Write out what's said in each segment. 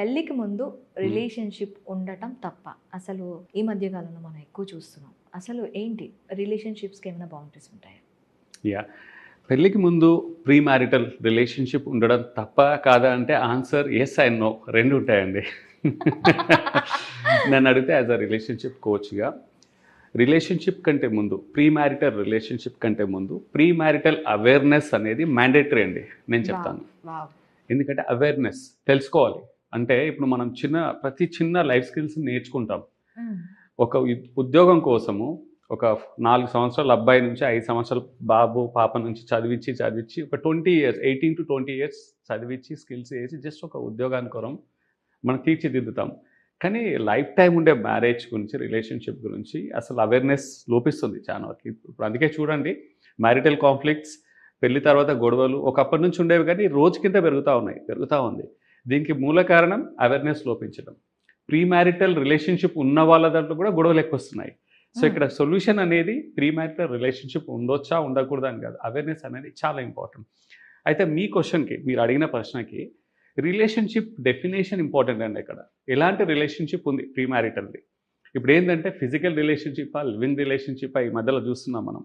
పెళ్ళికి ముందు రిలేషన్షిప్ ఉండటం తప్ప? అసలు ఈ మధ్య కాలంలో మనం ఎక్కువ చూస్తున్నాం. అసలు ఏంటి రిలేషన్షిప్స్కి ఏమైనా బౌండరీస్ ఉంటాయా? యా పెళ్ళికి ముందు ప్రీ మ్యారిటల్ రిలేషన్షిప్ ఉండడం తప్ప కాదా అంటే ఆన్సర్ ఎస్ అండ్ నో రెండు ఉంటాయండి. నన్ను అడిగితే యాజ్ అ రిలేషన్షిప్ కోచ్గా రిలేషన్షిప్ కంటే ముందు ప్రీ మ్యారిటల్ రిలేషన్షిప్ కంటే ముందు ప్రీ మ్యారిటల్ అవేర్నెస్ అనేది మ్యాండేటరీ అండి నేను చెప్తాను. ఎందుకంటే అవేర్నెస్ తెలుసుకోవాలి. అంటే ఇప్పుడు మనం ప్రతి చిన్న లైఫ్ స్కిల్స్ నేర్చుకుంటాం. ఒక ఉద్యోగం కోసము ఒక 4 సంవత్సరాల అబ్బాయి నుంచి 5 సంవత్సరాల బాబు పాప నుంచి చదివించి ఒక 20 ఇయర్స్ 18 to 20 ఇయర్స్ చదివించి స్కిల్స్ వేసి జస్ట్ ఒక ఉద్యోగానికి కొరం మనం తీర్చిదిద్దుతాం. కానీ లైఫ్ టైం ఉండే మ్యారేజ్ గురించి రిలేషన్షిప్ గురించి అసలు అవేర్నెస్ లోపిస్తుంది చాలా వరకు. ఇప్పుడు అందుకే చూడండి మ్యారిటల్ కాన్ఫ్లిక్ట్స్ పెళ్లి తర్వాత గొడవలు ఒకప్పటి నుంచి ఉండేవి కానీ రోజు కింద పెరుగుతూ ఉంది. దీనికి మూల కారణం అవేర్నెస్ లోపించడం. ప్రీ మ్యారిటల్ రిలేషన్షిప్ ఉన్న వాళ్ళ దాంట్లో కూడా గొడవలు ఎక్కువ వస్తున్నాయి. సో ఇక్కడ సొల్యూషన్ అనేది ప్రీ మ్యారిటల్ రిలేషన్షిప్ ఉండొచ్చా ఉండకూడదు అని కాదు, అవేర్నెస్ అనేది చాలా ఇంపార్టెంట్. అయితే మీ క్వశ్చన్కి మీరు అడిగిన ప్రశ్నకి రిలేషన్షిప్ డెఫినేషన్ ఇంపార్టెంట్ అండి. ఇక్కడ ఎలాంటి రిలేషన్షిప్ ఉంది ప్రీ మ్యారిటల్ది? ఇప్పుడు ఏంటంటే ఫిజికల్ రిలేషన్షిప్పా లివింగ్ రిలేషన్షిప్పా ఈ మధ్యలో చూస్తున్నాం మనం,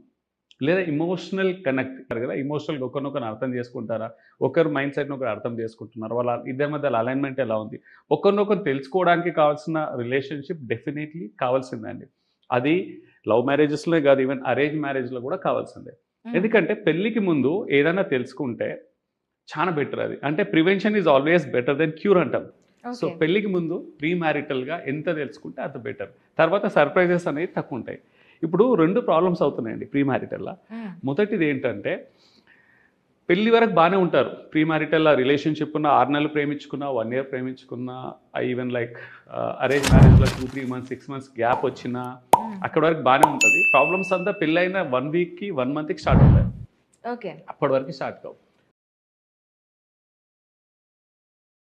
లేదా ఇమోషనల్ కనెక్ట్ కదా, ఇమోషనల్గా ఒకరినొకరు అర్థం చేసుకుంటారా, ఒకరు మైండ్ సెట్ని ఒకరు అర్థం చేసుకుంటున్నారు, వాళ్ళ ఇద్దరి మధ్య అలైన్మెంట్ ఎలా ఉంది, ఒకరినొకరు తెలుసుకోవడానికి కావాల్సిన రిలేషన్షిప్ డెఫినెట్లీ కావాల్సిందండి. అది లవ్ మ్యారేజెస్లో కాదు, ఈవెన్ అరేంజ్ మ్యారేజ్లో కూడా కావాల్సిందే. ఎందుకంటే పెళ్ళికి ముందు ఏదైనా తెలుసుకుంటే చాలా బెటర్. అది అంటే prevention is always better than cure అంటాం. సో పెళ్ళికి ముందు ప్రీ మ్యారిటల్గా ఎంత తెలుసుకుంటే అంత బెటర్. తర్వాత సర్ప్రైజెస్ అనేవి తక్కువ ఉంటాయి. ఇప్పుడు 2 ప్రాబ్లమ్స్ అవుతున్నాయండి ప్రీ మ్యారిటల్లో. మొదటిది ఏంటంటే పెళ్ళి వరకు బాగానే ఉంటారు. ప్రీ మ్యారిటల్ రిలేషన్షిప్ ఉన్న 6 నెలలు ప్రేమించుకున్నా 1 ఇయర్ ప్రేమించుకున్నా ఈవెన్ లైక్ అరేంజ్ మ్యారేజ్లో 2-3 months 6 months గ్యాప్ వచ్చినా అక్కడ వరకు బాగానే ఉంటుంది. ప్రాబ్లమ్స్ అంతా పెళ్ళైన 1 weekకి 1 monthకి స్టార్ట్ అవుతాయి. అప్పటి వరకు స్టార్ట్ కావు.